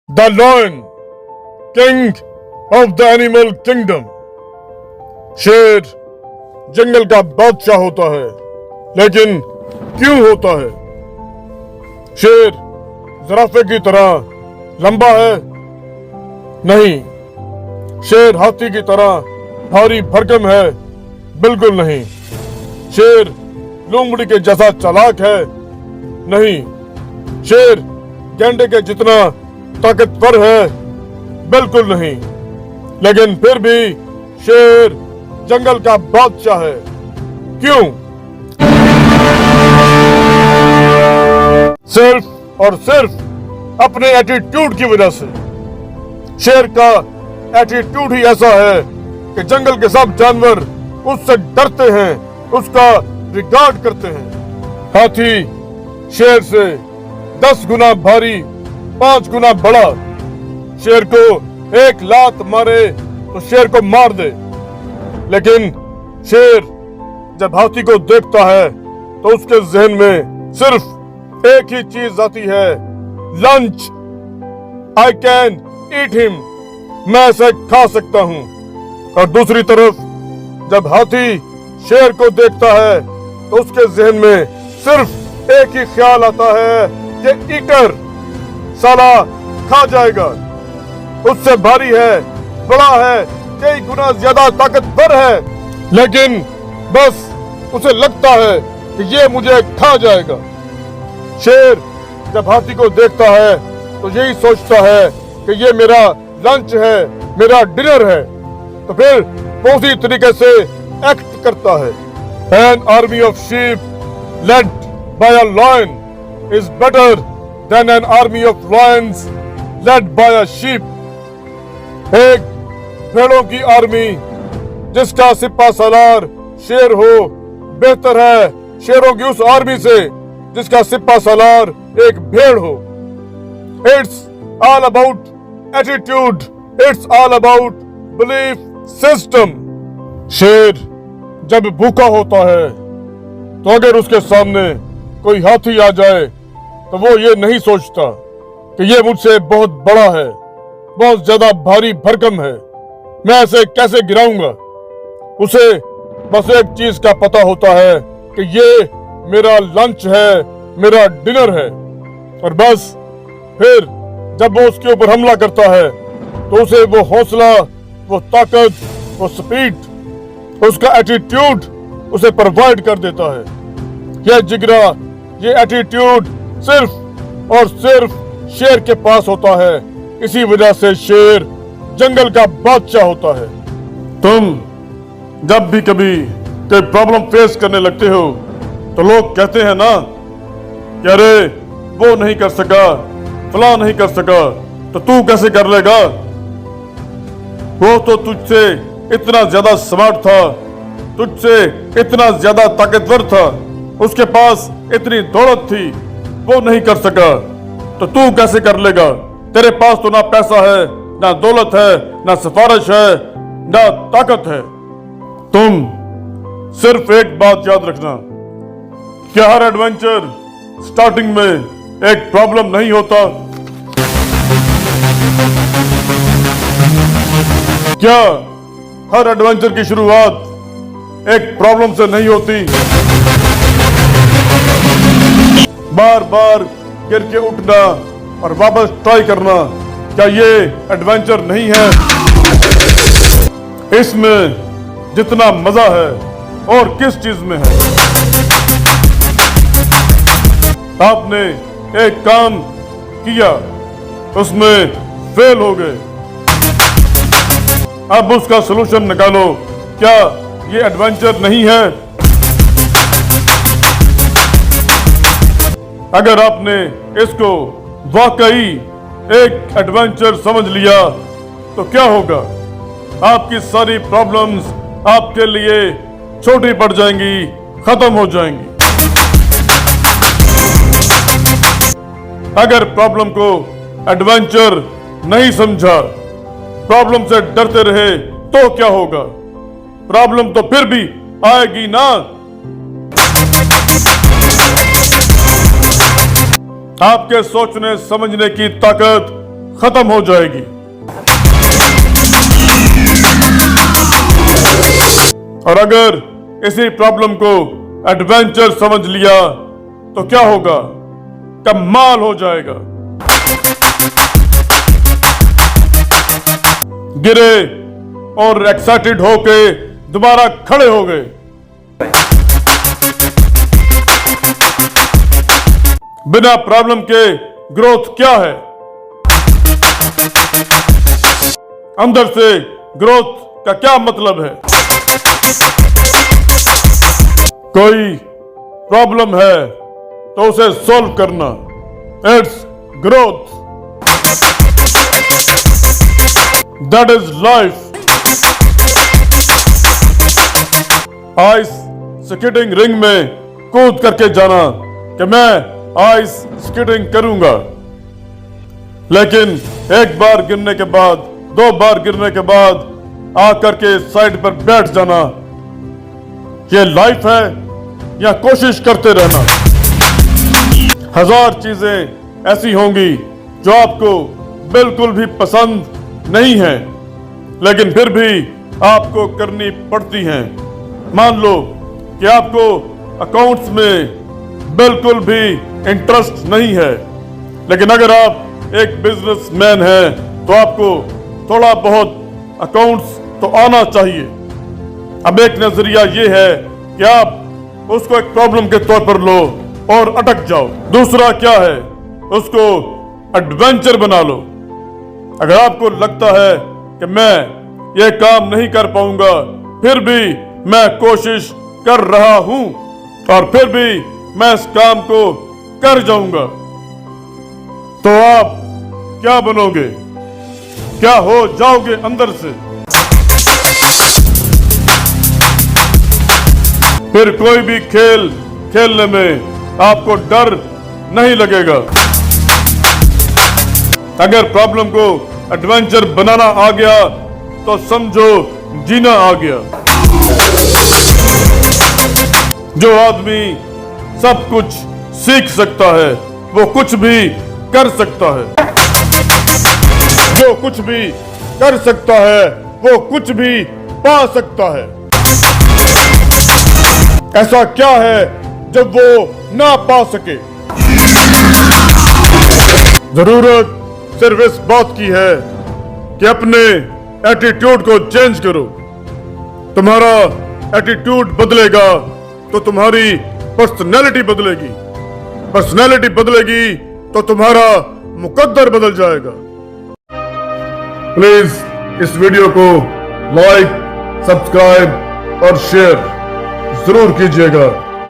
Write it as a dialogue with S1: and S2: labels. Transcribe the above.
S1: The lion, king of the animal kingdom. शेर जंगल का बादशाह होता है, लेकिन क्यों होता है? शेर जिराफे की तरह लंबा है? नहीं। शेर हाथी की तरह भारी भरकम है? बिल्कुल नहीं। शेर लोमड़ी के जैसा चालाक है? नहीं। शेर गैंडे के जितना ताकतवर है? बिल्कुल नहीं। लेकिन फिर भी शेर जंगल का बादशाह है। क्यों? सिर्फ और सिर्फ अपने एटीट्यूड की वजह से। शेर का एटीट्यूड ही ऐसा है कि जंगल के सब जानवर उससे डरते हैं, उसका रिगार्ड करते हैं। हाथी शेर से 10 गुना भारी, 5 गुना बड़ा। शेर को एक लात मारे तो शेर को मार दे, लेकिन शेर जब हाथी को देखता है तो उसके जहन में सिर्फ एक ही चीज आती है, lunch. I can eat him, मैं इसे खा सकता हूं। और दूसरी तरफ जब हाथी शेर को देखता है तो उसके जहन में सिर्फ एक ही ख्याल आता है कि ईटर, साला खा जाएगा, उससे भारी है, बड़ा है, कई गुना ज्यादा ताकतवर है, लेकिन बस उसे लगता है कि ये मुझे खा जाएगा। शेर जब हाथी को देखता है तो यही सोचता है कि ये मेरा लंच है, मेरा डिनर है, तो फिर वो उसी तरीके से एक्ट करता है। An army of sheep led by a lion is better than an army of lions led by a sheep. एक भेड़ों की आर्मी जिसका सिपा सालार शेर हो बेहतर है शेरों की उस आर्मी से जिसका सिपा सालार एक भेड़ हो। It's all about attitude. It's all about belief system. शेर जब भूखा होता है तो अगर उसके सामने कोई हाथी आ जाए तो वो ये नहीं सोचता कि ये मुझसे बहुत बड़ा है, बहुत ज्यादा भारी भरकम है, मैं इसे कैसे गिराऊंगा। उसे बस एक चीज का पता होता है कि ये मेरा लंच है, मेरा डिनर है। और बस फिर जब वो उसके ऊपर हमला करता है तो उसे वो हौसला, वो ताकत, वो स्पीड, उसका एटीट्यूड उसे प्रोवाइड कर देता है। यह जिगरा, ये एटीट्यूड सिर्फ और सिर्फ शेर के पास होता है। इसी वजह से शेर जंगल का बादशाह होता है। तुम जब भी कभी कोई प्रॉब्लम फेस करने लगते हो तो लोग कहते हैं ना कि अरे वो नहीं कर सका, फला नहीं कर सका, तो तू कैसे कर लेगा? वो तो तुझसे इतना ज्यादा स्मार्ट था, तुझसे इतना ज्यादा ताकतवर था, उसके पास इतनी दौलत थी, वो नहीं कर सका, तो तू कैसे कर लेगा? तेरे पास तो ना पैसा है, ना दौलत है, ना सिफारिश है, ना ताकत है। तुम सिर्फ एक बात याद रखना कि हर एडवेंचर स्टार्टिंग में एक प्रॉब्लम नहीं होता। क्या हर एडवेंचर की शुरुआत एक प्रॉब्लम से नहीं होती? बार बार गिर के उठना और वापस ट्राई करना, क्या ये एडवेंचर नहीं है? इसमें जितना मजा है और किस चीज में है? आपने एक काम किया, उसमें फेल हो गए, अब उसका सलूशन निकालो। क्या ये एडवेंचर नहीं है? अगर आपने इसको वाकई एक एडवेंचर समझ लिया तो क्या होगा? आपकी सारी प्रॉब्लम्स आपके लिए छोटी पड़ जाएंगी, खत्म हो जाएंगी। अगर प्रॉब्लम को एडवेंचर नहीं समझा, प्रॉब्लम से डरते रहे तो क्या होगा? प्रॉब्लम तो फिर भी आएगी ना। आपके सोचने समझने की ताकत खत्म हो जाएगी। और अगर इसी प्रॉब्लम को एडवेंचर समझ लिया तो क्या होगा? कमाल हो जाएगा। गिरे और एक्साइटेड होके दोबारा खड़े हो गए। बिना प्रॉब्लम के ग्रोथ क्या है? अंदर से ग्रोथ का क्या मतलब है? कोई प्रॉब्लम है तो उसे सॉल्व करना, it's growth. That is life. Ice skating ring में कूद करके जाना कि मैं आइस स्केटिंग करूंगा, लेकिन एक बार गिरने के बाद, 2 बार गिरने के बाद आकर के साइड पर बैठ जाना, ये लाइफ है या कोशिश करते रहना? 1000 चीजें ऐसी होंगी जो आपको बिल्कुल भी पसंद नहीं है, लेकिन फिर भी आपको करनी पड़ती हैं। मान लो कि आपको अकाउंट्स में बिल्कुल भी इंटरेस्ट नहीं है, लेकिन अगर आप एक बिजनेसमैन हैं तो आपको थोड़ा बहुत अकाउंट्स तो आना चाहिए। अब एक नजरिया ये है कि आप उसको एक प्रॉब्लम के तौर पर लो और अटक जाओ। दूसरा क्या है? उसको एडवेंचर बना लो। अगर आपको लगता है कि मैं ये काम नहीं कर पाऊंगा, फिर भी मैं कोशिश कर रहा हूं और फिर भी मैं इस काम को कर जाऊंगा, तो आप क्या बनोगे? क्या हो जाओगे अंदर से? फिर कोई भी खेल खेलने में आपको डर नहीं लगेगा। अगर प्रॉब्लम को एडवेंचर बनाना आ गया तो समझो जीना आ गया। जो आदमी सब कुछ सीख सकता है वो कुछ भी कर सकता है। जो कुछ भी कर सकता है वो कुछ भी पा सकता है। ऐसा क्या है जब वो ना पा सके? जरूरत सिर्फ इस बात की है कि अपने एटीट्यूड को चेंज करो। तुम्हारा एटीट्यूड बदलेगा तो तुम्हारी पर्सनैलिटी बदलेगी। पर्सनैलिटी बदलेगी तो तुम्हारा मुकद्दर बदल जाएगा। प्लीज इस वीडियो को लाइक, सब्सक्राइब और शेयर जरूर कीजिएगा।